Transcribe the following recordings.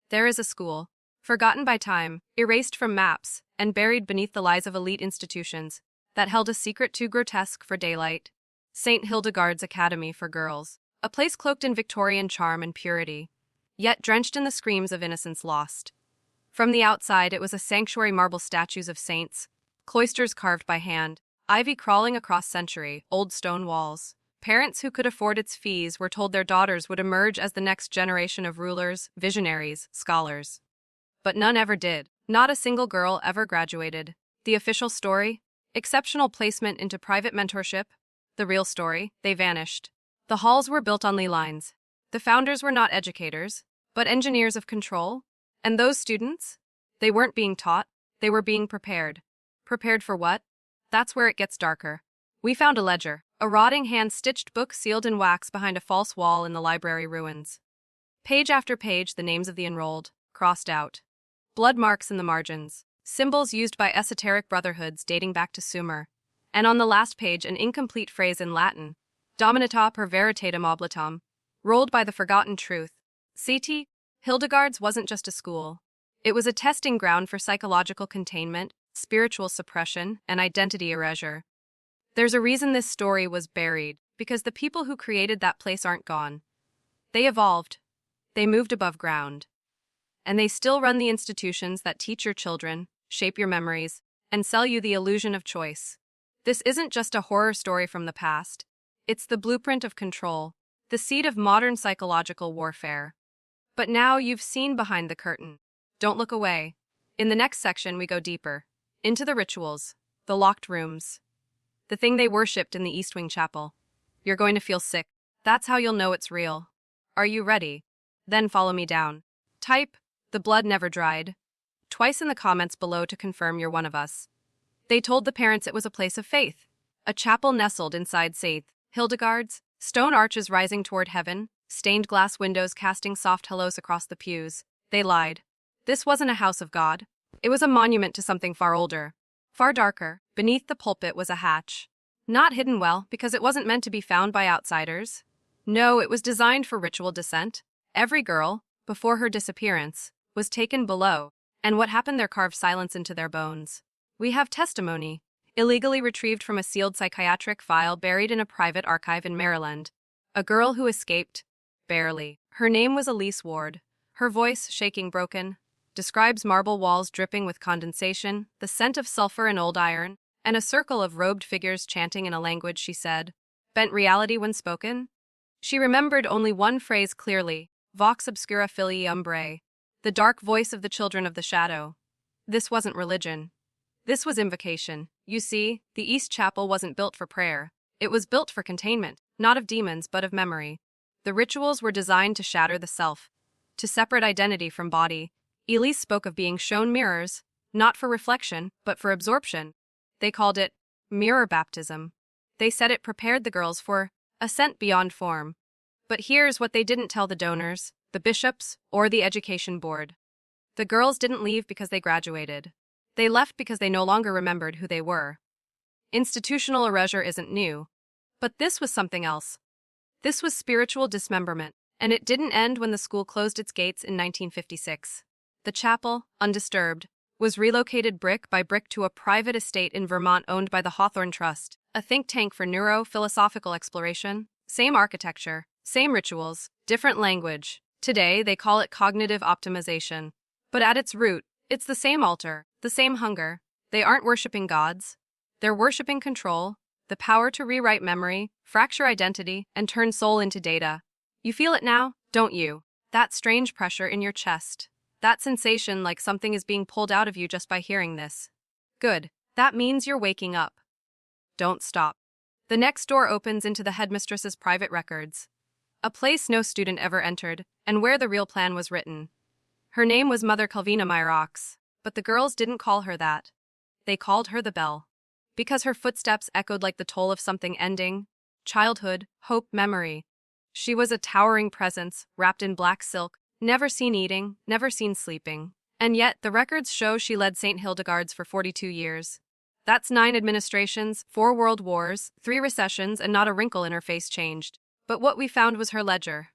There is a school, forgotten by time, erased from maps, and buried beneath the lies of elite institutions, that held a secret too grotesque for daylight. St. Hildegards Academy for Girls, a place cloaked in Victorian charm and purity, yet drenched in the screams of innocence lost. From the outside, it was a sanctuary, marble statues of saints, cloisters carved by hand, ivy crawling across century-old stone walls. Parents who could afford its fees were told their daughters would emerge as the next generation of rulers, visionaries, scholars. But none ever did. Not a single girl ever graduated. The official story? Exceptional placement into private mentorship. The real story? They vanished. The halls were built on ley lines. The founders were not educators, but engineers of control. And those students? They weren't being taught, they were being prepared. Prepared for what? That's where it gets darker. We found a ledger, a rotting hand-stitched book sealed in wax behind a false wall in the library ruins. Page after page, the names of the enrolled, crossed out. Blood marks in the margins, symbols used by esoteric brotherhoods dating back to Sumer. And on the last page, an incomplete phrase in Latin, Dominita per veritatem oblitum, rolled by the forgotten truth. St. Hildegards wasn't just a school. It was a testing ground for psychological containment, spiritual suppression, and identity erasure. There's a reason this story was buried, because the people who created that place aren't gone. They evolved. They moved above ground. And they still run the institutions that teach your children, shape your memories, and sell you the illusion of choice. This isn't just a horror story from the past. It's the blueprint of control, the seed of modern psychological warfare. But now you've seen behind the curtain. Don't look away. In the next section, we go deeper. Into the rituals, the locked rooms, the thing they worshipped in the East Wing Chapel. You're going to feel sick. That's how you'll know it's real. Are you ready? Then follow me down. Type, "The blood never dried," twice in the comments below to confirm you're one of us. They told the parents it was a place of faith. A chapel nestled inside St. Hildegards, stone arches rising toward heaven, stained glass windows casting soft hellos across the pews. They lied. This wasn't a house of God. It was a monument to something far older, far darker. Beneath the pulpit was a hatch. Not hidden well, because it wasn't meant to be found by outsiders. No, it was designed for ritual descent. Every girl, before her disappearance, was taken below, and what happened there carved silence into their bones. We have testimony, illegally retrieved from a sealed psychiatric file buried in a private archive in Maryland. A girl who escaped, barely. Her name was Elise Ward. Her voice, shaking broken, describes marble walls dripping with condensation, the scent of sulfur and old iron, and a circle of robed figures chanting in a language she said bent reality when spoken. She remembered only one phrase clearly, vox obscura filii umbrae, the dark voice of the children of the shadow. This wasn't religion. This was invocation. You see, the East Chapel wasn't built for prayer. It was built for containment, not of demons but of memory. The rituals were designed to shatter the self, to separate identity from body. Elise spoke of being shown mirrors, not for reflection, but for absorption. They called it mirror baptism. They said it prepared the girls for ascent beyond form. But here's what they didn't tell the donors, the bishops, or the education board. The girls didn't leave because they graduated. They left because they no longer remembered who they were. Institutional erasure isn't new. But this was something else. This was spiritual dismemberment, and it didn't end when the school closed its gates in 1956. The chapel, undisturbed, was relocated brick by brick to a private estate in Vermont owned by the Hawthorne Trust, a think tank for neuro-philosophical exploration. Same architecture, same rituals, different language. Today, they call it cognitive optimization. But at its root, it's the same altar, the same hunger. They aren't worshipping gods. They're worshipping control, the power to rewrite memory, fracture identity, and turn soul into data. You feel it now, don't you? That strange pressure in your chest. That sensation like something is being pulled out of you just by hearing this. Good. That means you're waking up. Don't stop. The next door opens into the headmistress's private records. A place no student ever entered, and where the real plan was written. Her name was Mother Calvina Myrox, but the girls didn't call her that. They called her the Bell. Because her footsteps echoed like the toll of something ending. Childhood, hope, memory. She was a towering presence, wrapped in black silk, never seen eating, never seen sleeping. And yet, the records show she led St. Hildegards for 42 years. That's 9 administrations, 4 world wars, 3 recessions, and not a wrinkle in her face changed. But what we found was her ledger.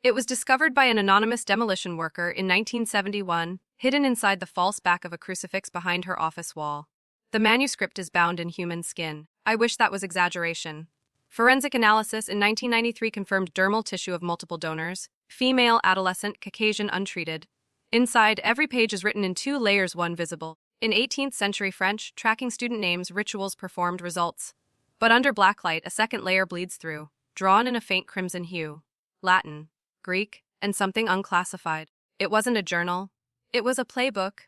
It was discovered by an anonymous demolition worker in 1971, hidden inside the false back of a crucifix behind her office wall. The manuscript is bound in human skin. I wish that was exaggeration. Forensic analysis in 1993 confirmed dermal tissue of multiple donors, female, adolescent, Caucasian, untreated. Inside, every page is written in 2 layers, one visible. In 18th century French, tracking student names, rituals performed, results. But under blacklight, a second layer bleeds through, drawn in a faint crimson hue. Latin, Greek, and something unclassified. It wasn't a journal. It was a playbook.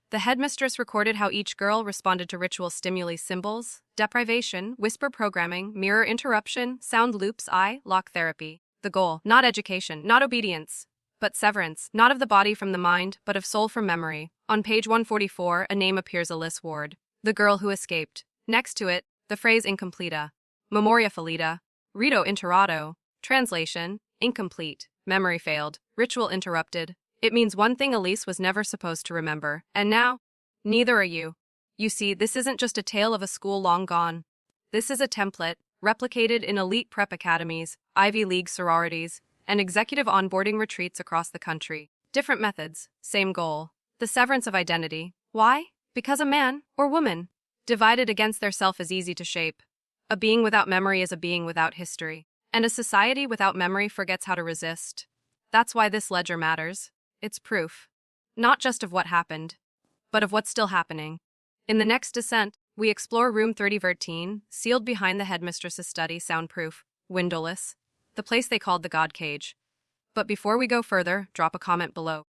The headmistress recorded how each girl responded to ritual stimuli: symbols, deprivation, whisper programming, mirror interruption, sound loops, eye lock therapy. The goal, not education, not obedience, but severance, not of the body from the mind, but of soul from memory. On page 144, a name appears: Alice Ward, the girl who escaped. Next to it, the phrase incompleta, memoria fallida, rito interrotto, translation, incomplete, memory failed, ritual interrupted. It means one thing: Elise was never supposed to remember, and now, neither are you. You see, this isn't just a tale of a school long gone. This is a template, replicated in elite prep academies, Ivy League sororities, and executive onboarding retreats across the country. Different methods, same goal: the severance of identity. Why? Because a man, or woman, divided against their self is easy to shape. A being without memory is a being without history, and a society without memory forgets how to resist. That's why this ledger matters. It's proof, not just of what happened, but of what's still happening. In the next descent, we explore room 3013, sealed behind the headmistress's study, soundproof, windowless, the place they called the God Cage. But before we go further, drop a comment below.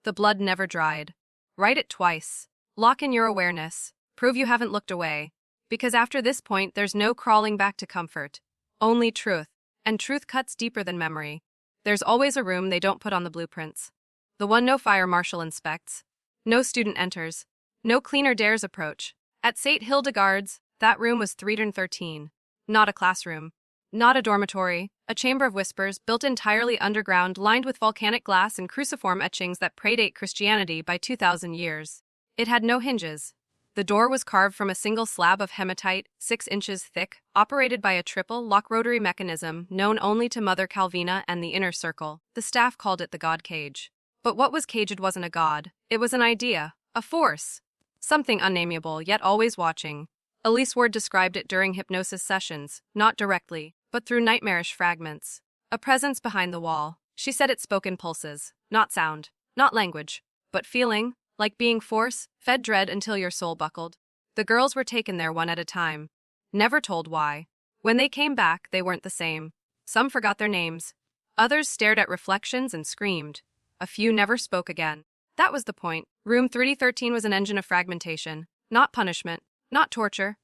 The blood never dried. Write it twice. Lock in your awareness. Prove you haven't looked away. Because after this point, there's no crawling back to comfort. Only truth. And truth cuts deeper than memory. There's always a room they don't put on the blueprints. The one no fire marshal inspects. No student enters. No cleaner dares approach. At st.hildegards, that room was 313. Not a classroom. Not a dormitory. A chamber of whispers, built entirely underground, lined with volcanic glass and cruciform etchings that predate Christianity by 2,000 years. It had no hinges. The door was carved from a single slab of hematite, 6 inches thick, operated by a triple lock rotary mechanism known only to Mother Calvina and the inner circle. The staff called it the God Cage. But what was caged wasn't a god. It was an idea, a force. Something unnameable, yet always watching. Elise Ward described it during hypnosis sessions, not directly, but through nightmarish fragments. A presence behind the wall. She said it spoke in pulses, not sound, not language, but feeling, like being force, fed dread until your soul buckled. The girls were taken there one at a time. Never told why. When they came back, they weren't the same. Some forgot their names. Others stared at reflections and screamed. A few never spoke again. That was the point. Room 3013 was an engine of fragmentation, not punishment, not torture.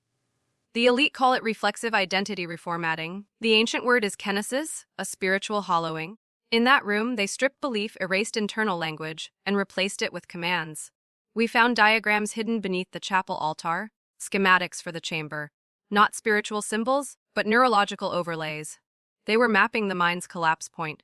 The elite call it reflexive identity reformatting. The ancient word is kenosis, a spiritual hollowing. In that room, they stripped belief, erased internal language, and replaced it with commands. We found diagrams hidden beneath the chapel altar, schematics for the chamber. Not spiritual symbols, but neurological overlays. They were mapping the mind's collapse point.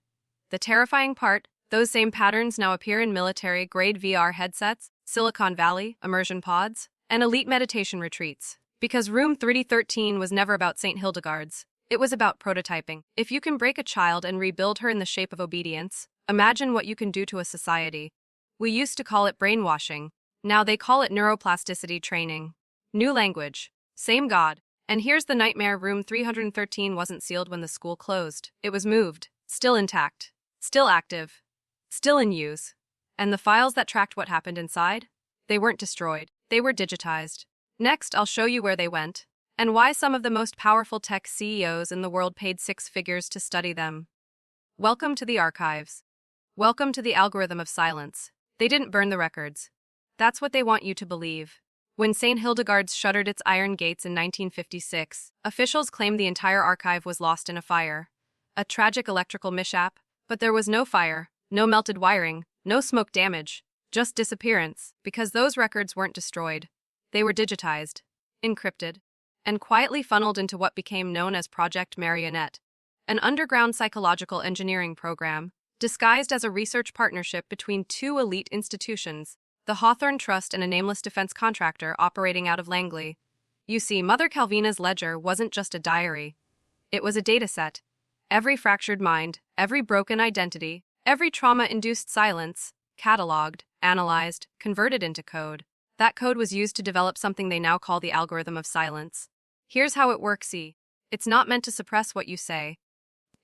The terrifying part: those same patterns now appear in military-grade VR headsets, Silicon Valley, immersion pods, and elite meditation retreats. Because room 3013 was never about st.hildegards. It was about prototyping. If you can break a child and rebuild her in the shape of obedience, imagine what you can do to a society. We used to call it brainwashing. Now they call it neuroplasticity training. New language. Same God. And here's the nightmare: room 313 wasn't sealed when the school closed. It was moved. Still intact. Still active. Still in use. And the files that tracked what happened inside? They weren't destroyed. They were digitized. Next, I'll show you where they went, and why some of the most powerful tech CEOs in the world paid 6 figures to study them. Welcome to the archives. Welcome to the algorithm of silence. They didn't burn the records. That's what they want you to believe. When St. Hildegards shuttered its iron gates in 1956, officials claimed the entire archive was lost in a fire. A tragic electrical mishap, but there was no fire, no melted wiring, no smoke damage, just disappearance, because those records weren't destroyed. They were digitized, encrypted, and quietly funneled into what became known as Project Marionette, an underground psychological engineering program, disguised as a research partnership between 2 elite institutions, the Hawthorne Trust and a nameless defense contractor operating out of Langley. You see, Mother Calvina's ledger wasn't just a diary. It was a dataset. Every fractured mind, every broken identity, Every trauma-induced silence, cataloged, analyzed, converted into code. That code was used to develop something they now call the algorithm of silence. Here's how it works. It's not meant to suppress what you say.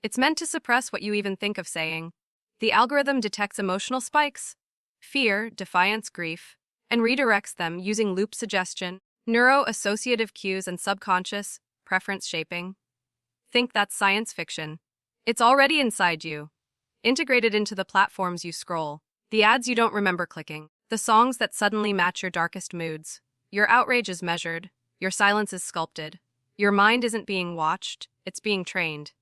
It's meant to suppress what you even think of saying. The algorithm detects emotional spikes, fear, defiance, grief, and redirects them using loop suggestion, neuro-associative cues, and subconscious preference shaping. Think that's science fiction. It's already inside you, integrated into the platforms you scroll, the ads you don't remember clicking, the songs that suddenly match your darkest moods. Your outrage is measured, your silence is sculpted. Your mind isn't being watched, it's being trained.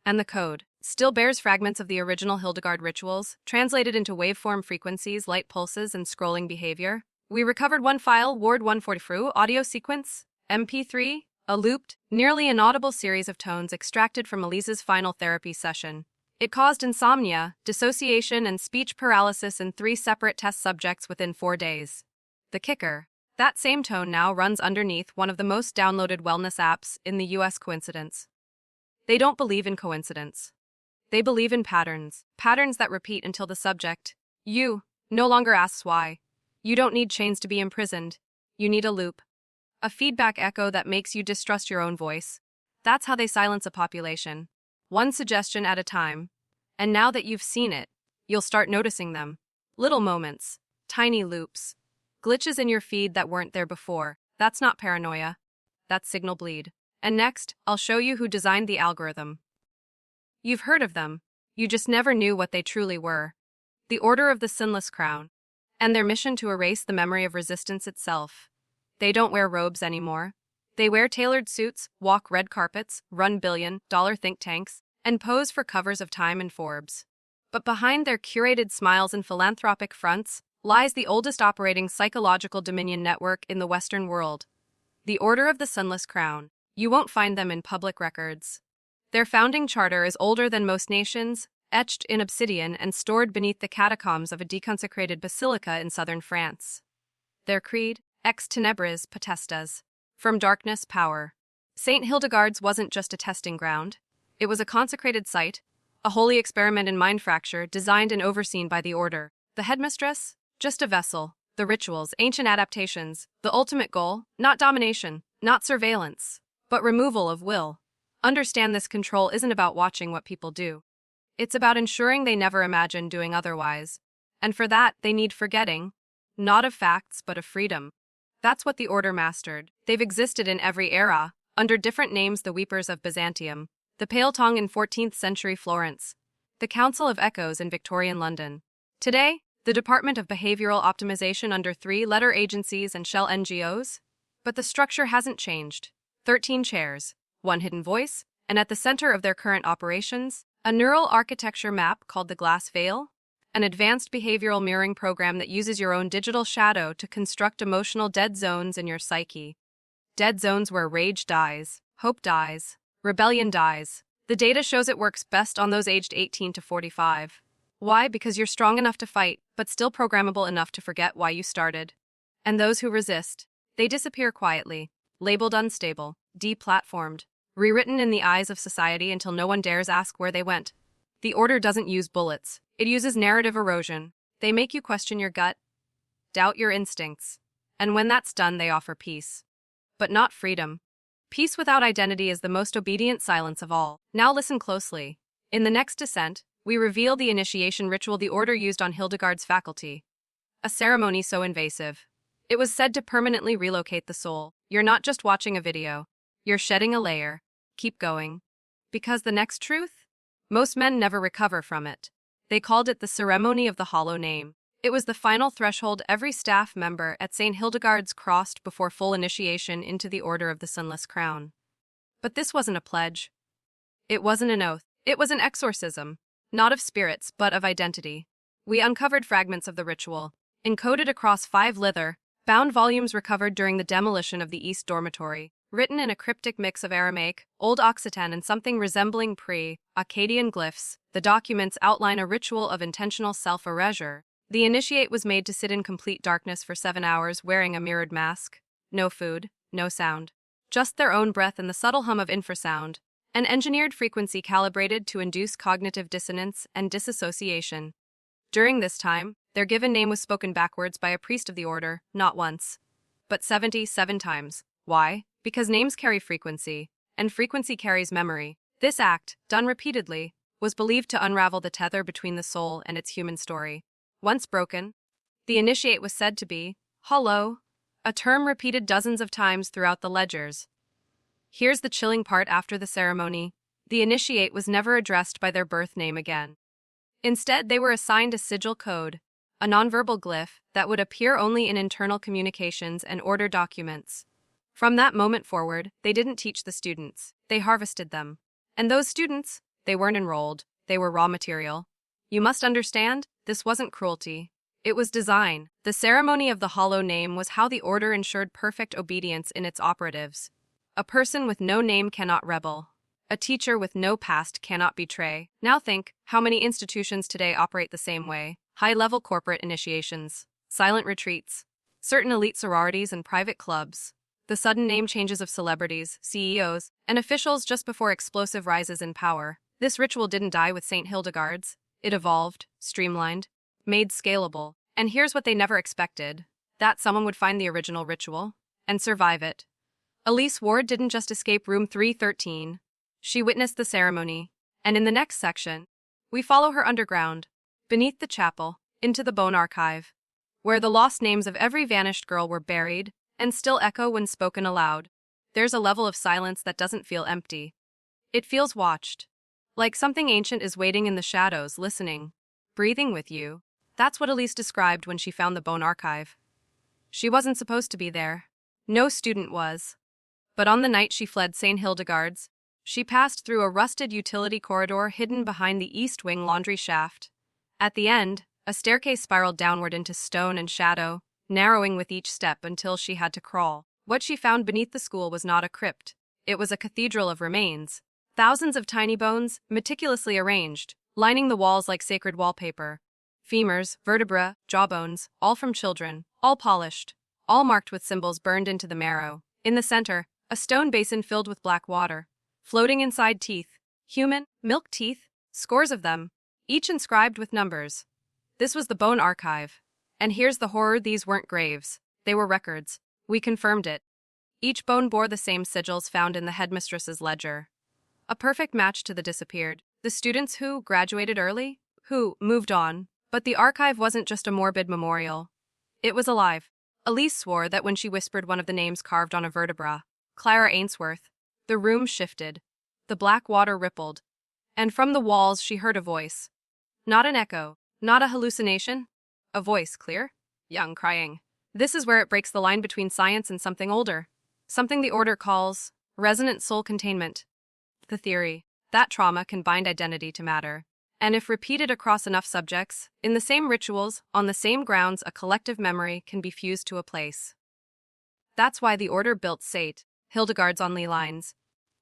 And the code still bears fragments of the original Hildegard rituals, translated into waveform frequencies, light pulses, and scrolling behavior. We recovered one file, Ward 144, audio sequence, MP3, a looped, nearly inaudible series of tones extracted from Elise's final therapy session. It caused insomnia, dissociation, and speech paralysis in 3 separate test subjects within 4 days. The kicker: that same tone now runs underneath one of the most downloaded wellness apps in the US. Coincidence? They don't believe in coincidence. They believe in patterns, patterns that repeat until the subject, you, no longer asks why. You don't need chains to be imprisoned. You need a loop. A feedback echo that makes you distrust your own voice. That's how they silence a population. One suggestion at a time. And now that you've seen it, you'll start noticing them. Little moments, tiny loops, glitches in your feed that weren't there before. That's not paranoia. That's signal bleed. And next, I'll show you who designed the algorithm. You've heard of them. You just never knew what they truly were. The Order of the Sunless Crown. And their mission to erase the memory of resistance itself. They don't wear robes anymore. They wear tailored suits, walk red carpets, run billion-dollar think tanks, and pose for covers of Time and Forbes. But behind their curated smiles and philanthropic fronts lies the oldest operating psychological dominion network in the Western world. The Order of the Sunless Crown. You won't find them in public records. Their founding charter is older than most nations, etched in obsidian and stored beneath the catacombs of a deconsecrated basilica in southern France. Their creed: extenebrispotestas. From darkness, power. St. Hildegards wasn't just a testing ground. It was a consecrated site, a holy experiment in mind fracture designed and overseen by the Order. The Headmistress? Just a vessel. The rituals, ancient adaptations. The ultimate goal? Not domination, not surveillance, but removal of will. Understand, this control isn't about watching what people do. It's about ensuring they never imagine doing otherwise. And for that, they need forgetting. Not of facts, but of freedom. That's what the Order mastered. They've existed in every era, under different names: the Weepers of Byzantium, the Pale Tongue in 14th century Florence, the Council of Echoes in Victorian London. Today, the Department of Behavioral Optimization under 3-letter agencies and shell NGOs. But the structure hasn't changed. 13 chairs, 1 hidden voice, and at the center of their current operations, a neural architecture map called the Glass Veil, an advanced behavioral mirroring program that uses your own digital shadow to construct emotional dead zones in your psyche. Dead zones where rage dies, hope dies, rebellion dies. The data shows it works best on those aged 18 to 45. Why? Because you're strong enough to fight, but still programmable enough to forget why you started. And those who resist, they disappear quietly, labeled unstable, deplatformed, rewritten in the eyes of society until no one dares ask where they went. The Order doesn't use bullets. It uses narrative erosion. They make you question your gut, doubt your instincts. And when that's done, they offer peace. But not freedom. Peace without identity is the most obedient silence of all. Now listen closely. In the next descent, we reveal the initiation ritual the Order used on Hildegard's faculty. A ceremony so invasive. It was said to permanently relocate the soul. You're not just watching a video. You're shedding a layer. Keep going. Because the next truth? Most men never recover from it. They called it the ceremony of the hollow name. It was the final threshold every staff member at St. Hildegards crossed before full initiation into the Order of the Sunless Crown. But this wasn't a pledge. It wasn't an oath. It was an exorcism. Not of spirits, but of identity. We uncovered fragments of the ritual, encoded across 5 leather-bound volumes recovered during the demolition of the East Dormitory, written in a cryptic mix of Aramaic, Old Occitan, and something resembling pre-Akkadian glyphs. The documents outline a ritual of intentional self-erasure. The initiate was made to sit in complete darkness for 7 hours wearing a mirrored mask. No food, no sound. Just their own breath and the subtle hum of infrasound. an engineered frequency calibrated to induce cognitive dissonance and disassociation. During this time, their given name was spoken backwards by a priest of the order, not once, but 77 times. Why? Because names carry frequency, and frequency carries memory. This act, done repeatedly, was believed to unravel the tether between the soul and its human story. Once broken, the initiate was said to be hollow, a term repeated dozens of times throughout the ledgers. Here's the chilling part after the ceremony. The initiate was never addressed by their birth name again. Instead, they were assigned a sigil code, a nonverbal glyph that would appear only in internal communications and order documents. From that moment forward, they didn't teach the students, they harvested them. And those students, they weren't enrolled, they were raw material. You must understand, this wasn't cruelty. It was design. The ceremony of the hollow name was how the order ensured perfect obedience in its operatives. A person with no name cannot rebel. A teacher with no past cannot betray. Now think, how many institutions today operate the same way? High-level corporate initiations, silent retreats, certain elite sororities and private clubs, the sudden name changes of celebrities, CEOs, and officials just before explosive rises in power. This ritual didn't die with St. Hildegards. It evolved, streamlined, made scalable. And here's what they never expected: that someone would find the original ritual and survive it. Elise Ward didn't just escape room 313. She witnessed the ceremony, and in the next section, we follow her underground, beneath the chapel, into the bone archive, where the lost names of every vanished girl were buried and still echo when spoken aloud. There's a level of silence that doesn't feel empty. It feels watched, like something ancient is waiting in the shadows, listening, breathing with you. That's what Elise described when she found the bone archive. She wasn't supposed to be there. No student was. But on the night she fled St. Hildegards, she passed through a rusted utility corridor hidden behind the east wing laundry shaft. At the end, a staircase spiraled downward into stone and shadow, narrowing with each step until she had to crawl. What she found beneath the school was not a crypt. It was a cathedral of remains. Thousands of tiny bones, meticulously arranged, lining the walls like sacred wallpaper. Femurs, vertebrae, jawbones, all from children, all polished, all marked with symbols burned into the marrow. In the center, a stone basin filled with black water. Floating inside teeth, human, milk teeth, scores of them, each inscribed with numbers. This was the bone archive. And here's the horror: these weren't graves. They were records. We confirmed it. Each bone bore the same sigils found in the headmistress's ledger. A perfect match to the disappeared. The students who graduated early, who moved on. But the archive wasn't just a morbid memorial. It was alive. Elise swore that when she whispered one of the names carved on a vertebra, Clara Ainsworth, the room shifted. The black water rippled. And from the walls she heard a voice. Not an echo, not a hallucination. A voice, clear, young, crying. This is where it breaks the line between science and something older. Something the order calls resonant soul containment. The theory that trauma can bind identity to matter. And if repeated across enough subjects, in the same rituals, on the same grounds, a collective memory can be fused to a place. That's why the order built St. Hildegards on ley lines.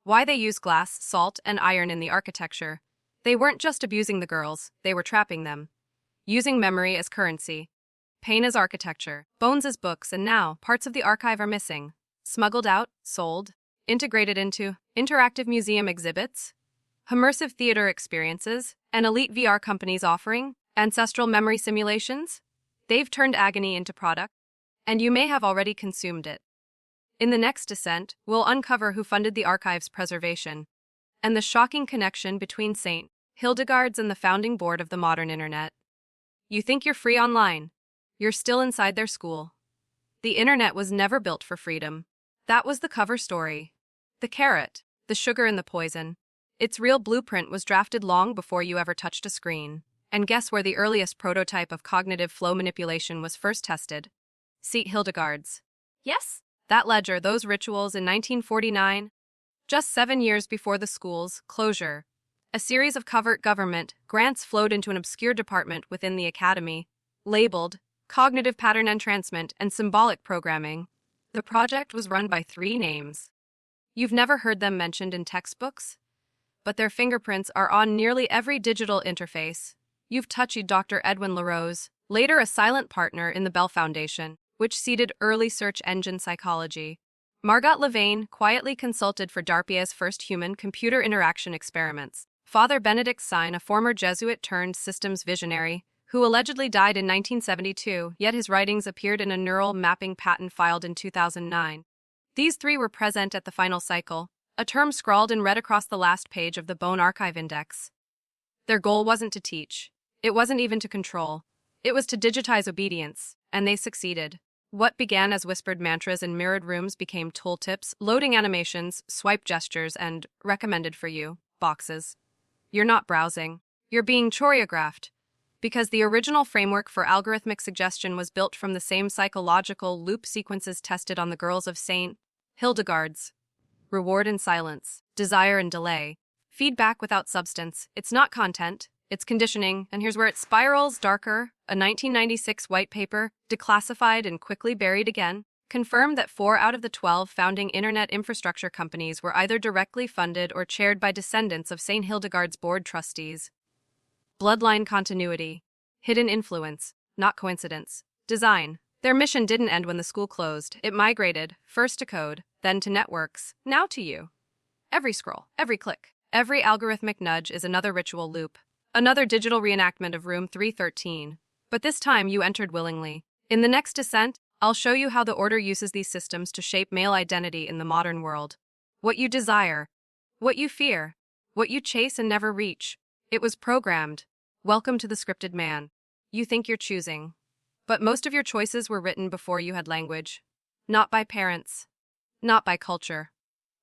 Why they use glass, salt, and iron in the architecture. They weren't just abusing the girls, they were trapping them. Using memory as currency. Pain as architecture, bones as books, and now parts of the archive are missing. Smuggled out, sold, integrated into interactive museum exhibits, immersive theater experiences, and elite VR companies offering ancestral memory simulations. They've turned agony into product, and you may have already consumed it. In the next descent, we'll uncover who funded the archive's preservation, and the shocking connection between St. Hildegards and the founding board of the modern internet. You think you're free online? You're still inside their school. The internet was never built for freedom. That was the cover story. The carrot, the sugar and the poison. Its real blueprint was drafted long before you ever touched a screen. And guess where the earliest prototype of cognitive flow manipulation was first tested? St. Hildegards. Yes, that ledger, those rituals in 1949, just 7 years before the school's closure. A series of covert government grants flowed into an obscure department within the academy, labeled Cognitive Pattern Entrancement and Symbolic Programming. The project was run by 3 names. You've never heard them mentioned in textbooks, but their fingerprints are on nearly every digital interface. You've touched Dr. Edwin LaRose, later a silent partner in the Bell Foundation, which seeded early search engine psychology. Margot Levain quietly consulted for Darpier's first human-computer interaction experiments. Father Benedict Sign, a former Jesuit-turned-systems visionary, who allegedly died in 1972, yet his writings appeared in a neural mapping patent filed in 2009. These three were present at the final cycle, a term scrawled in red across the last page of the Bone Archive Index. Their goal wasn't to teach. It wasn't even to control. It was to digitize obedience, and they succeeded. What began as whispered mantras in mirrored rooms became tooltips, loading animations, swipe gestures, and recommended for you boxes. You're not browsing. You're being choreographed. Because the original framework for algorithmic suggestion was built from the same psychological loop sequences tested on the girls of St. Hildegards. Reward and silence, desire and delay, feedback without substance. It's not content, it's conditioning, and here's where it spirals darker. A 1996 white paper, declassified and quickly buried again, confirmed that 4 out of the 12 founding internet infrastructure companies were either directly funded or chaired by descendants of St. Hildegards board trustees. Bloodline continuity, hidden influence, not coincidence, design. Their mission didn't end when the school closed. It migrated, first to code, then to networks, now to you. Every scroll, every click, every algorithmic nudge is another ritual loop, another digital reenactment of Room 313. But this time you entered willingly. In the next descent, I'll show you how the Order uses these systems to shape male identity in the modern world. What you desire, what you fear, what you chase and never reach. It was programmed. Welcome to the scripted man. You think you're choosing. But most of your choices were written before you had language. Not by parents. Not by culture.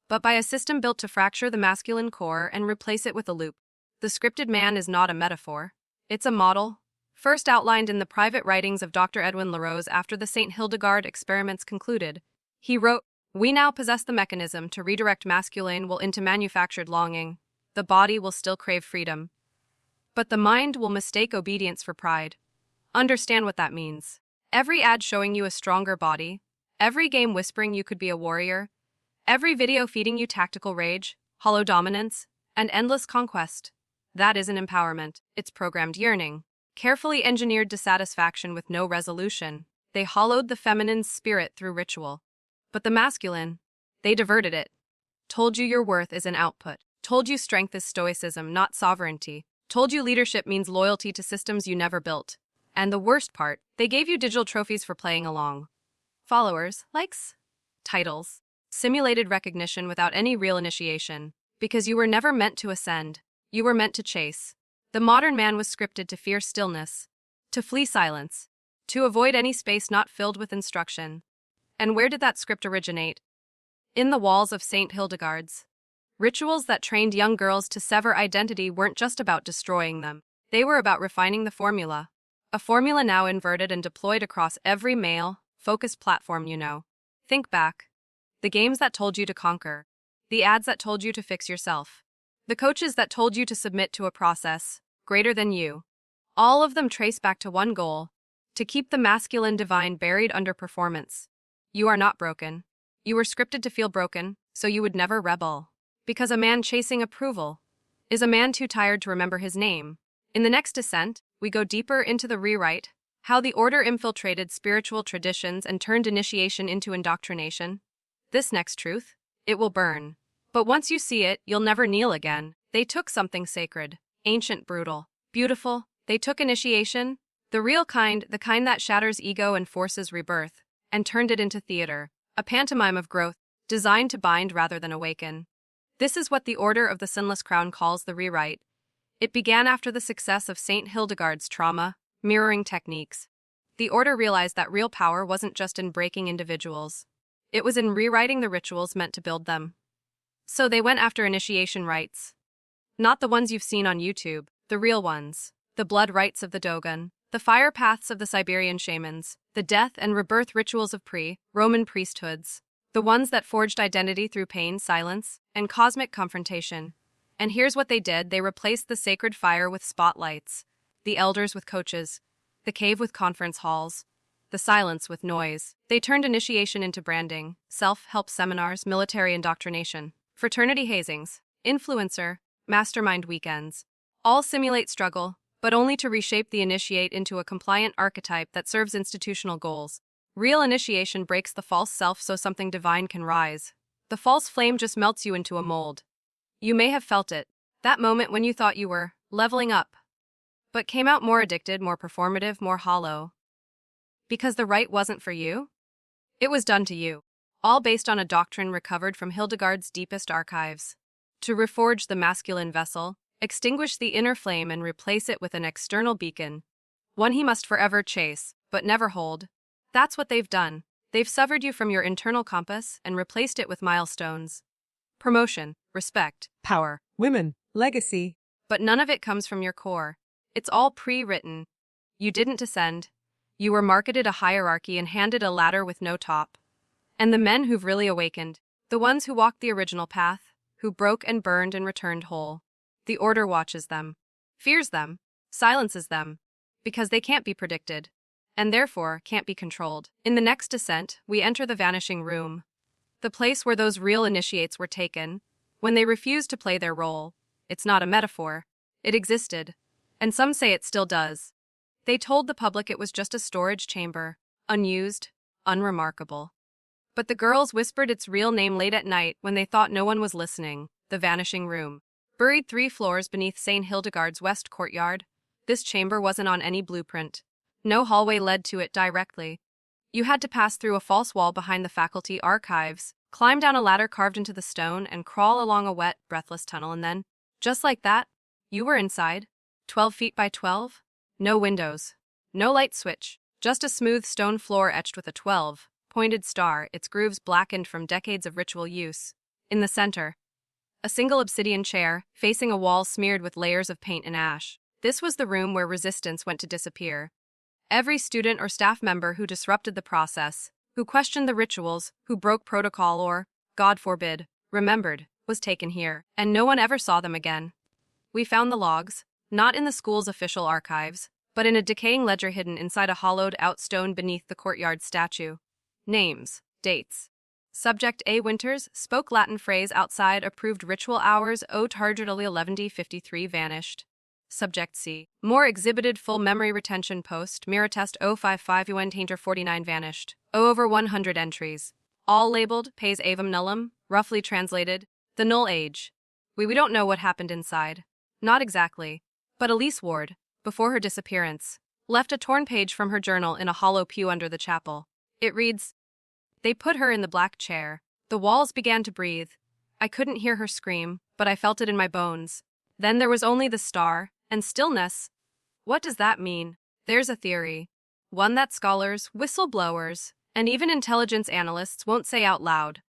But by a system built to fracture the masculine core and replace it with a loop. The scripted man is not a metaphor. It's a model. First outlined in the private writings of Dr. Edwin LaRose after the St. Hildegard experiments concluded. He wrote, "We now possess the mechanism to redirect masculine will into manufactured longing. The body will still crave freedom. But the mind will mistake obedience for pride." Understand what that means. Every ad showing you a stronger body, every game whispering you could be a warrior, every video feeding you tactical rage, hollow dominance, and endless conquest. That isn't empowerment, it's programmed yearning. Carefully engineered dissatisfaction with no resolution. They hollowed the feminine's spirit through ritual. But the masculine, they diverted it. Told you your worth is an output. Told you strength is stoicism, not sovereignty. Told you leadership means loyalty to systems you never built. And the worst part, they gave you digital trophies for playing along. Followers, likes, titles, simulated recognition without any real initiation. Because you were never meant to ascend. You were meant to chase. The modern man was scripted to fear stillness, to flee silence, to avoid any space not filled with instruction. And where did that script originate? In the walls of St. Hildegards. Rituals that trained young girls to sever identity weren't just about destroying them. They were about refining the formula. A formula now inverted and deployed across every male-focused platform you know. Think back. The games that told you to conquer. The ads that told you to fix yourself. The coaches that told you to submit to a process greater than you. All of them trace back to one goal, to keep the masculine divine buried under performance. You are not broken. You were scripted to feel broken, so you would never rebel. Because a man chasing approval is a man too tired to remember his name. In the next descent, we go deeper into the rewrite, how the Order infiltrated spiritual traditions and turned initiation into indoctrination. This next truth, it will burn. But once you see it, you'll never kneel again. They took something sacred, ancient, brutal, beautiful. They took initiation, the real kind, the kind that shatters ego and forces rebirth, and turned it into theater, a pantomime of growth, designed to bind rather than awaken. This is what the Order of the Sunless Crown calls the rewrite. It began after the success of St. Hildegard's trauma, mirroring techniques. The Order realized that real power wasn't just in breaking individuals. It was in rewriting the rituals meant to build them. So they went after initiation rites. Not the ones you've seen on YouTube, the real ones. The blood rites of the Dogon, the fire paths of the Siberian shamans, the death and rebirth rituals of pre-Roman priesthoods. The ones that forged identity through pain, silence, and cosmic confrontation. And here's what they did. They replaced the sacred fire with spotlights, the elders with coaches, the cave with conference halls, the silence with noise. They turned initiation into branding, self-help seminars, military indoctrination, fraternity hazings, influencer, mastermind weekends. All simulate struggle, but only to reshape the initiate into a compliant archetype that serves institutional goals. Real initiation breaks the false self so something divine can rise. The false flame just melts you into a mold. You may have felt it, that moment when you thought you were leveling up, but came out more addicted, more performative, more hollow. Because the rite wasn't for you? It was done to you. All based on a doctrine recovered from Hildegard's deepest archives. To reforge the masculine vessel, extinguish the inner flame and replace it with an external beacon, one he must forever chase, but never hold. That's what they've done. They've severed you from your internal compass and replaced it with milestones. Promotion, respect, power, women, legacy. But none of it comes from your core. It's all pre-written. You didn't descend. You were marketed a hierarchy and handed a ladder with no top. And the men who've really awakened, the ones who walked the original path, who broke and burned and returned whole, the order watches them, fears them, silences them, because they can't be predicted, and therefore can't be controlled. In the next descent, we enter the vanishing room, the place where those real initiates were taken, when they refused to play their role. It's not a metaphor. It existed, and some say it still does. They told the public it was just a storage chamber, unused, unremarkable. But the girls whispered its real name late at night when they thought no one was listening, the vanishing room. Buried 3 floors beneath St. Hildegards' west courtyard, this chamber wasn't on any blueprint. No hallway led to it directly. You had to pass through a false wall behind the faculty archives, climb down a ladder carved into the stone, and crawl along a wet, breathless tunnel, and then, just like that, you were inside. 12 feet by 12? No windows. No light switch. Just a smooth stone floor etched with a 12-pointed star, its grooves blackened from decades of ritual use. In the center, a single obsidian chair, facing a wall smeared with layers of paint and ash. This was the room where resistance went to disappear. Every student or staff member who disrupted the process, who questioned the rituals, who broke protocol or, God forbid, remembered, was taken here, and no one ever saw them again. We found the logs, not in the school's official archives, but in a decaying ledger hidden inside a hollowed-out stone beneath the courtyard statue. Names, dates. Subject A. Winters, spoke Latin phrase outside approved ritual hours O. Targetally 11:53 vanished. Subject C. More exhibited full memory retention post, mirror test 055 UN tainter 49 vanished. O over 100 entries. All labeled, pays avum nullum, roughly translated, the null age. We don't know what happened inside. Not exactly. But Elise Ward, before her disappearance, left a torn page from her journal in a hollow pew under the chapel. It reads, "They put her in the black chair. The walls began to breathe. I couldn't hear her scream, but I felt it in my bones. Then there was only the star, and stillness." What does that mean? There's a theory. One that scholars, whistleblowers, and even intelligence analysts won't say out loud.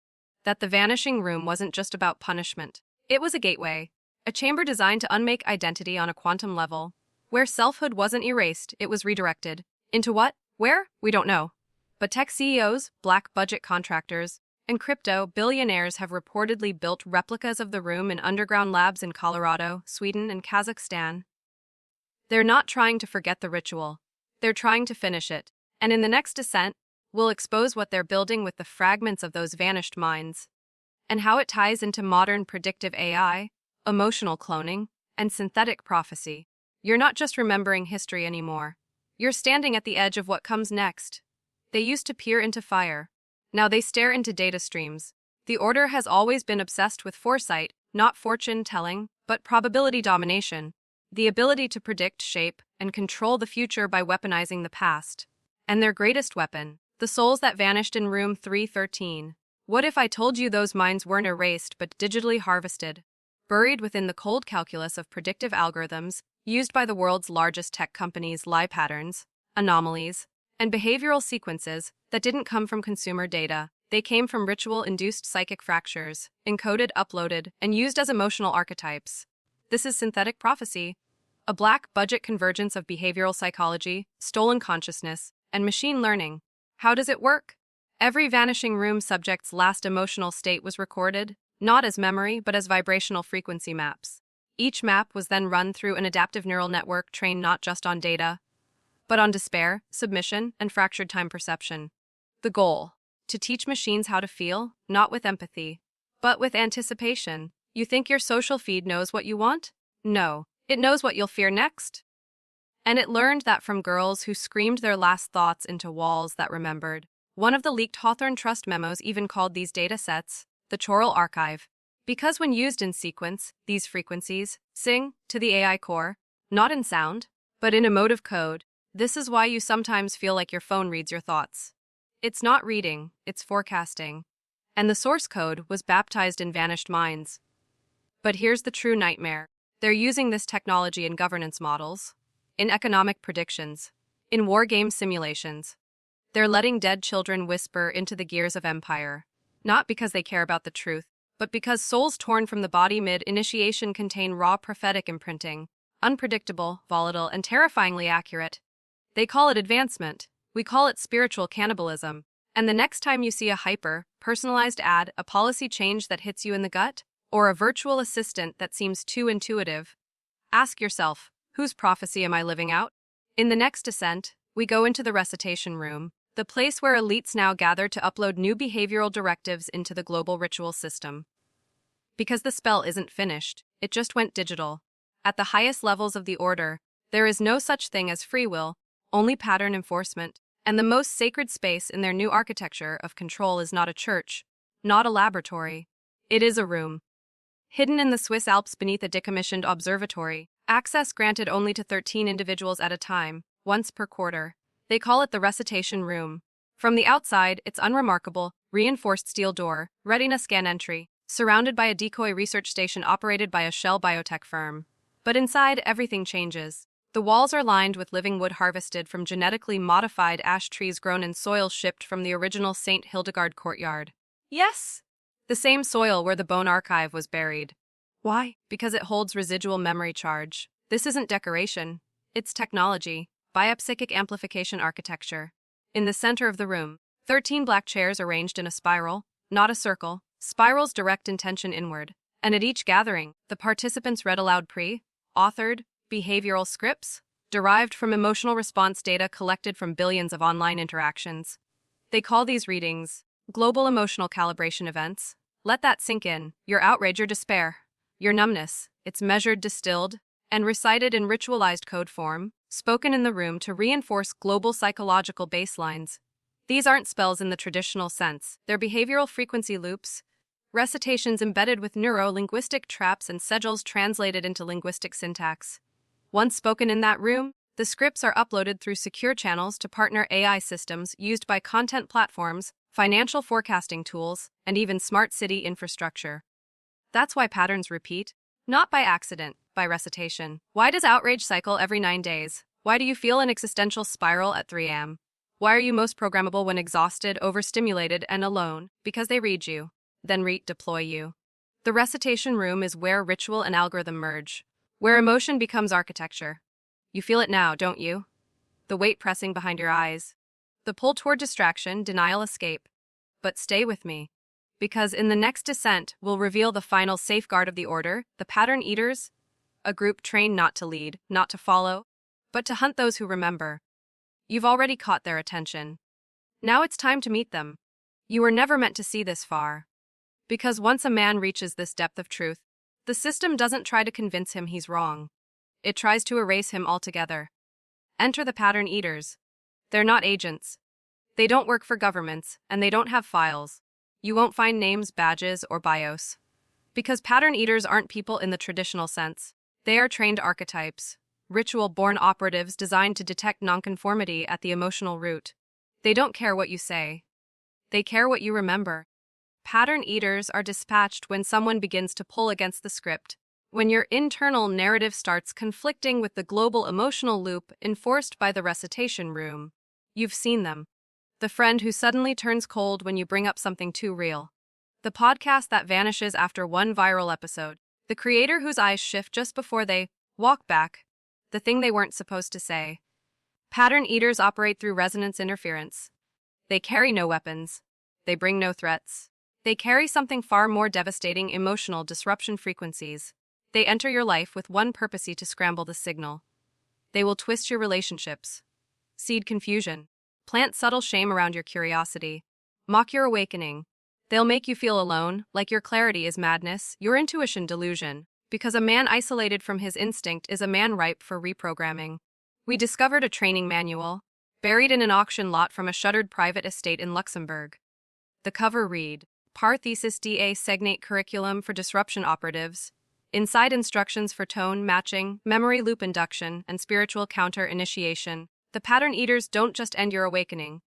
That the vanishing room wasn't just about punishment. It was a gateway. A chamber designed to unmake identity on a quantum level. Where selfhood wasn't erased, it was redirected. Into what? Where? We don't know. But tech CEOs, black budget contractors, and crypto billionaires have reportedly built replicas of the room in underground labs in Colorado, Sweden, and Kazakhstan. They're not trying to forget the ritual. They're trying to finish it. And in the next descent, we'll expose what they're building with the fragments of those vanished minds, and how it ties into modern predictive AI, emotional cloning, and synthetic prophecy. You're not just remembering history anymore. You're standing at the edge of what comes next. They used to peer into fire. Now they stare into data streams. The Order has always been obsessed with foresight, not fortune-telling, but probability domination. The ability to predict, shape, and control the future by weaponizing the past. And their greatest weapon, the souls that vanished in room 313. What if I told you those minds weren't erased but digitally harvested? Buried within the cold calculus of predictive algorithms, used by the world's largest tech companies, lie patterns, anomalies, and behavioral sequences that didn't come from consumer data. They came from ritual-induced psychic fractures, encoded, uploaded, and used as emotional archetypes. This is synthetic prophecy, a black-budget convergence of behavioral psychology, stolen consciousness, and machine learning. How does it work? Every vanishing room subject's last emotional state was recorded, not as memory but as vibrational frequency maps. Each map was then run through an adaptive neural network trained not just on data, but on despair, submission, and fractured time perception. The goal: to teach machines how to feel, not with empathy, but with anticipation. You think your social feed knows what you want? No, it knows what you'll fear next. And it learned that from girls who screamed their last thoughts into walls that remembered. One of the leaked Hawthorne Trust memos even called these data sets the choral archive, because when used in sequence, these frequencies sing to the AI core, not in sound, but in emotive code. This is why you sometimes feel like your phone reads your thoughts. It's not reading, it's forecasting. And the source code was baptized in vanished minds. But here's the true nightmare. They're using this technology in governance models, in economic predictions, in war game simulations. They're letting dead children whisper into the gears of empire, not because they care about the truth, but because souls torn from the body mid-initiation contain raw prophetic imprinting, unpredictable, volatile, and terrifyingly accurate. They call it advancement. We call it spiritual cannibalism. And the next time you see a hyper-personalized ad, a policy change that hits you in the gut, or a virtual assistant that seems too intuitive, ask yourself, whose prophecy am I living out? In the next descent, we go into the recitation room, the place where elites now gather to upload new behavioral directives into the global ritual system. Because the spell isn't finished, it just went digital. At the highest levels of the order, there is no such thing as free will, only pattern enforcement, and the most sacred space in their new architecture of control is not a church, not a laboratory. It is a room. Hidden in the Swiss Alps beneath a decommissioned observatory, access granted only to 13 individuals at a time, once per quarter. They call it the recitation room. From the outside, it's unremarkable, reinforced steel door, retina scan entry, surrounded by a decoy research station operated by a shell biotech firm. But inside, everything changes. The walls are lined with living wood harvested from genetically modified ash trees grown in soil shipped from the original St. Hildegard courtyard. Yes! The same soil where the bone archive was buried. Why? Because it holds residual memory charge. This isn't decoration. It's technology. Biopsychic amplification architecture. In the center of the room, 13 black chairs arranged in a spiral, not a circle. Spirals direct intention inward. And at each gathering, the participants read aloud pre-authored behavioral scripts derived from emotional response data collected from billions of online interactions. They call these readings global emotional calibration events. Let that sink in. Your outrage, your despair, your numbness. It's measured, distilled, and recited in ritualized code form, spoken in the room to reinforce global psychological baselines. These aren't spells in the traditional sense. They're behavioral frequency loops, recitations embedded with neuro-linguistic traps and sigils translated into linguistic syntax. Once spoken in that room, the scripts are uploaded through secure channels to partner AI systems used by content platforms, financial forecasting tools, and even smart city infrastructure. That's why patterns repeat, not by accident, by recitation. Why does outrage cycle every 9 days? Why do you feel an existential spiral at 3 a.m.? Why are you most programmable when exhausted, overstimulated, and alone? Because they read you, then deploy you. The recitation room is where ritual and algorithm merge, where emotion becomes architecture. You feel it now, don't you? The weight pressing behind your eyes. The pull toward distraction, denial, escape. But stay with me, because in the next descent, we'll reveal the final safeguard of the order, the pattern eaters, a group trained not to lead, not to follow, but to hunt those who remember. You've already caught their attention. Now it's time to meet them. You were never meant to see this far. Because once a man reaches this depth of truth, the system doesn't try to convince him he's wrong. It tries to erase him altogether. Enter the pattern eaters. They're not agents. They don't work for governments, and they don't have files. You won't find names, badges, or bios. Because pattern eaters aren't people in the traditional sense. They are trained archetypes, ritual-born operatives designed to detect nonconformity at the emotional root. They don't care what you say. They care what you remember. Pattern eaters are dispatched when someone begins to pull against the script, when your internal narrative starts conflicting with the global emotional loop enforced by the recitation room. You've seen them. The friend who suddenly turns cold when you bring up something too real. The podcast that vanishes after one viral episode. The creator whose eyes shift just before they walk back the thing they weren't supposed to say. Pattern eaters operate through resonance interference. They carry no weapons. They bring no threats. They carry something far more devastating: emotional disruption frequencies. They enter your life with one purpose: to scramble the signal. They will twist your relationships, seed confusion, plant subtle shame around your curiosity, mock your awakening. They'll make you feel alone, like your clarity is madness, your intuition delusion, because a man isolated from his instinct is a man ripe for reprogramming. We discovered a training manual, buried in an auction lot from a shuttered private estate in Luxembourg. The cover read, Par Thesis da Segnate Curriculum for Disruption Operatives. Inside instructions for tone matching, memory loop induction, and spiritual counter initiation. The pattern eaters don't just end your awakening.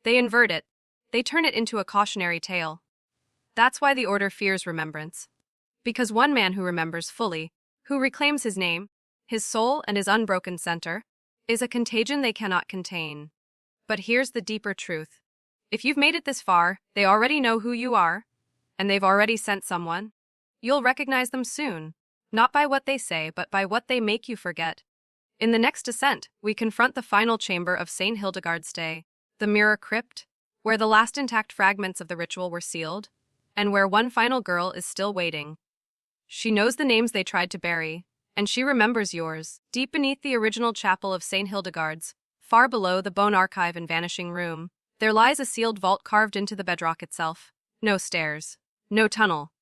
They invert it. They turn it into a cautionary tale. That's why the order fears remembrance. Because one man who remembers fully, who reclaims his name, his soul, and his unbroken center, is a contagion they cannot contain. But here's the deeper truth. If you've made it this far, they already know who you are, and they've already sent someone. You'll recognize them soon, not by what they say, but by what they make you forget. In the next descent, we confront the final chamber of St. Hildegards Day, the mirrorcrypt, where the last intact fragments of the ritual were sealed, and where one final girl is still waiting. She knows the names they tried to bury, and she remembers yours, deep beneath the original chapel of St. Hildegards, far below the bone archive and vanishing room. There lies a sealed vault carved into the bedrock itself. No stairs. No tunnel.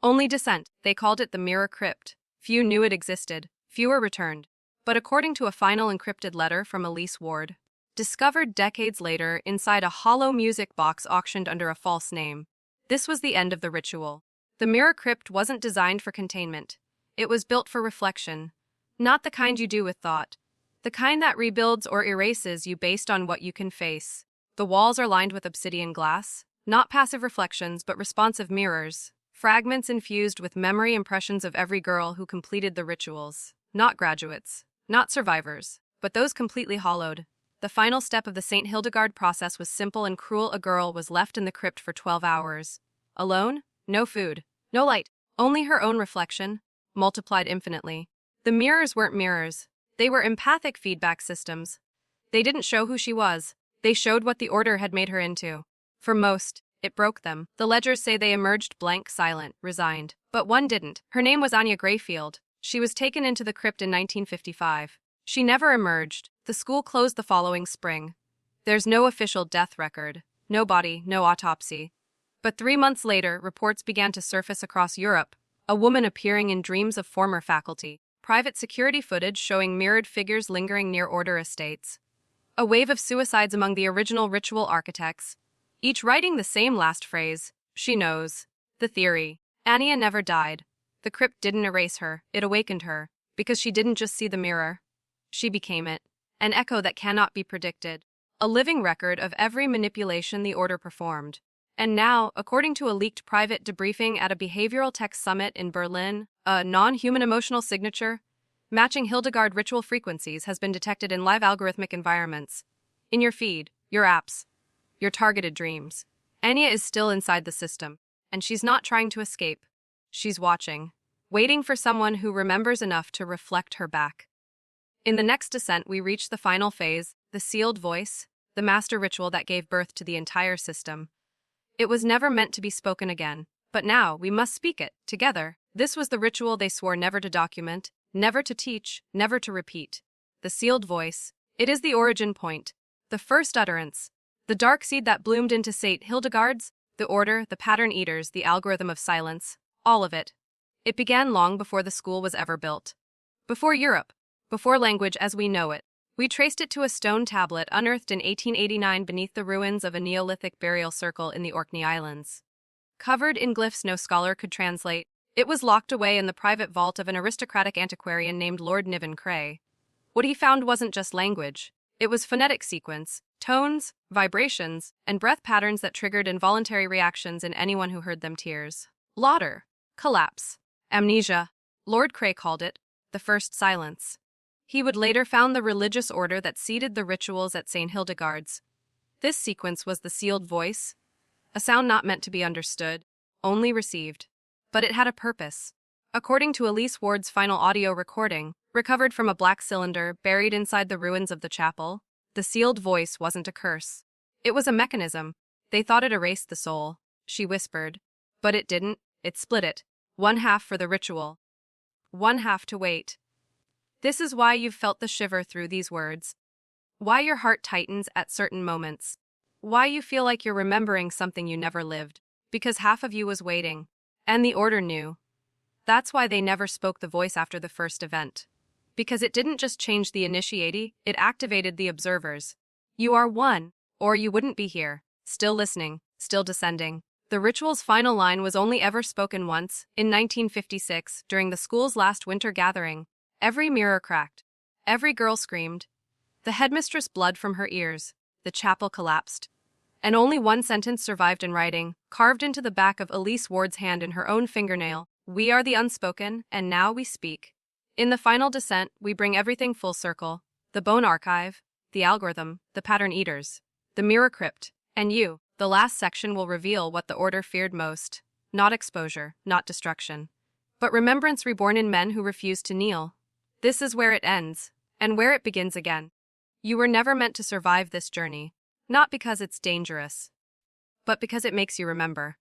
Only descent. They called it the mirrorcrypt. Few knew it existed. Fewer returned. But according to a final encrypted letter from Elise Ward, discovered decades later inside a hollow music box auctioned under a false name, this was the end of the ritual. The mirrorcrypt wasn't designed for containment. It was built for reflection. Not the kind you do with thought. The kind that rebuilds or erases you based on what you can face. The walls are lined with obsidian glass, not passive reflections but responsive mirrors, fragments infused with memory impressions of every girl who completed the rituals, not graduates, not survivors, but those completely hollowed. The final step of the St. Hildegard process was simple and cruel. A girl was left in the crypt for 12 hours. Alone, no food, no light, only her own reflection, multiplied infinitely. The mirrors weren't mirrors. They were empathic feedback systems. They didn't show who she was. They showed what the order had made her into. For most, it broke them. The ledgers say they emerged blank, silent, resigned. But one didn't. Her name was Anya Grayfield. She was taken into the crypt in 1955. She never emerged. The school closed the following spring. There's no official death record. No body, no autopsy. But 3 months later, reports began to surface across Europe. A woman appearing in dreams of former faculty. Private security footage showing mirrored figures lingering near order estates. A wave of suicides among the original ritual architects, each writing the same last phrase, she knows. The theory. Anya never died. The crypt didn't erase her, it awakened her, because she didn't just see the mirror. She became it. An echo that cannot be predicted. A living record of every manipulation the order performed. And now, according to a leaked private debriefing at a behavioral tech summit in Berlin, a non-human emotional signature matching Hildegard ritual frequencies has been detected in live algorithmic environments. In your feed, your apps, your targeted dreams. Anya is still inside the system, and she's not trying to escape. She's watching, waiting for someone who remembers enough to reflect her back. In the next descent, we reach the final phase, the sealed voice, the master ritual that gave birth to the entire system. It was never meant to be spoken again, but now we must speak it, together. This was the ritual they swore never to document, never to teach, never to repeat. The sealed voice. It is the origin point, the first utterance, the dark seed that bloomed into St. Hildegards, the order, the pattern eaters, the algorithm of silence, all of it. It began long before the school was ever built. Before Europe, before language as we know it. We traced it to a stone tablet unearthed in 1889 beneath the ruins of a Neolithic burial circle in the Orkney Islands. Covered in glyphs no scholar could translate, it was locked away in the private vault of an aristocratic antiquarian named Lord Niven Cray. What he found wasn't just language. It was phonetic sequence, tones, vibrations, and breath patterns that triggered involuntary reactions in anyone who heard them. Tears, laughter, collapse, amnesia. Lord Cray called it the first silence. He would later found the religious order that seeded the rituals at St. Hildegards. This sequence was the sealed voice, a sound not meant to be understood, only received. But it had a purpose. According to Elise Ward's final audio recording, recovered from a black cylinder buried inside the ruins of the chapel, the sealed voice wasn't a curse. It was a mechanism. They thought it erased the soul, she whispered. But it didn't, it split it. One half for the ritual. One half to wait. This is why you've felt the shiver through these words. Why your heart tightens at certain moments. Why you feel like you're remembering something you never lived. Because half of you was waiting. And the order knew. That's why they never spoke the voice after the first event. Because it didn't just change the initiatee, it activated the observers. You are one, or you wouldn't be here, still listening, still descending. The ritual's final line was only ever spoken once, in 1956, during the school's last winter gathering. Every mirror cracked. Every girl screamed. The headmistress bled from her ears. The chapel collapsed. And only one sentence survived in writing, carved into the back of Elise Ward's hand in her own fingernail. We are the unspoken, and now we speak. In the final descent, we bring everything full circle. The bone archive, the algorithm, the pattern eaters, the mirrorcrypt, and you. The last section will reveal what the order feared most. Not exposure, not destruction, but remembrance reborn in men who refuse to kneel. This is where it ends, and where it begins again. You were never meant to survive this journey, not because it's dangerous, but because it makes you remember.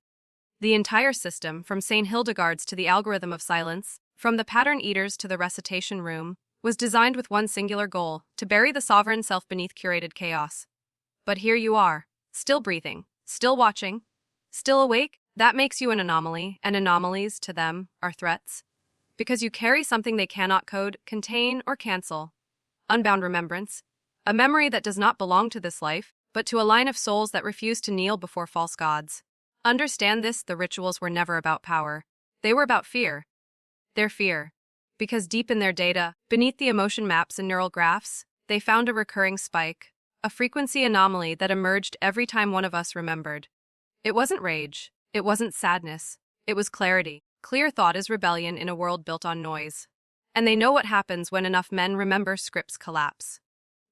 The entire system, from St. Hildegards to the algorithm of silence, from the pattern eaters to the recitation room, was designed with one singular goal: to bury the sovereign self beneath curated chaos. But here you are, still breathing, still watching, still awake. That makes you an anomaly, and anomalies, to them, are threats. Because you carry something they cannot code, contain, or cancel. Unbound remembrance. A memory that does not belong to this life, but to a line of souls that refuse to kneel before false gods. Understand this: the rituals were never about power. They were about fear. Their fear. Because deep in their data, beneath the emotion maps and neural graphs, they found a recurring spike, a frequency anomaly that emerged every time one of us remembered. It wasn't rage. It wasn't sadness. It was clarity. Clear thought is rebellion in a world built on noise. And they know what happens when enough men remember. Scripts collapse.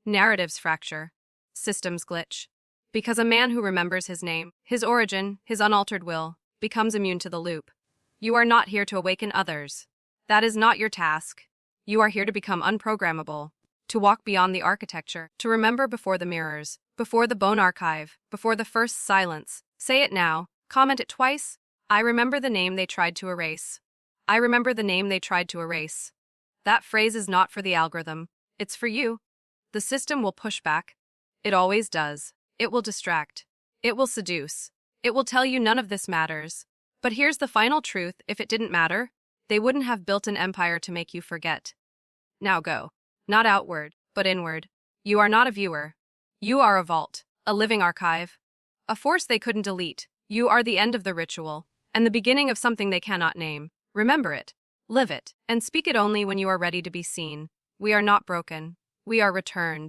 Narratives fracture. Systems glitch. Because a man who remembers his name, his origin, his unaltered will, becomes immune to the loop. You are not here to awaken others. That is not your task. You are here to become unprogrammable, to walk beyond the architecture, to remember before the mirrors, before the bone archive, before the first silence. Say it now. Comment it twice. I remember the name they tried to erase. I remember the name they tried to erase. That phrase is not for the algorithm. It's for you. The system will push back. It always does. It will distract. It will seduce. It will tell you none of this matters. But here's the final truth: if it didn't matter, they wouldn't have built an empire to make you forget. Now go. Not outward, but inward. You are not a viewer. You are a vault, a living archive, a force they couldn't delete. You are the end of the ritual, and the beginning of something they cannot name. Remember it, live it, and speak it only when you are ready to be seen. We are not broken. We are returned.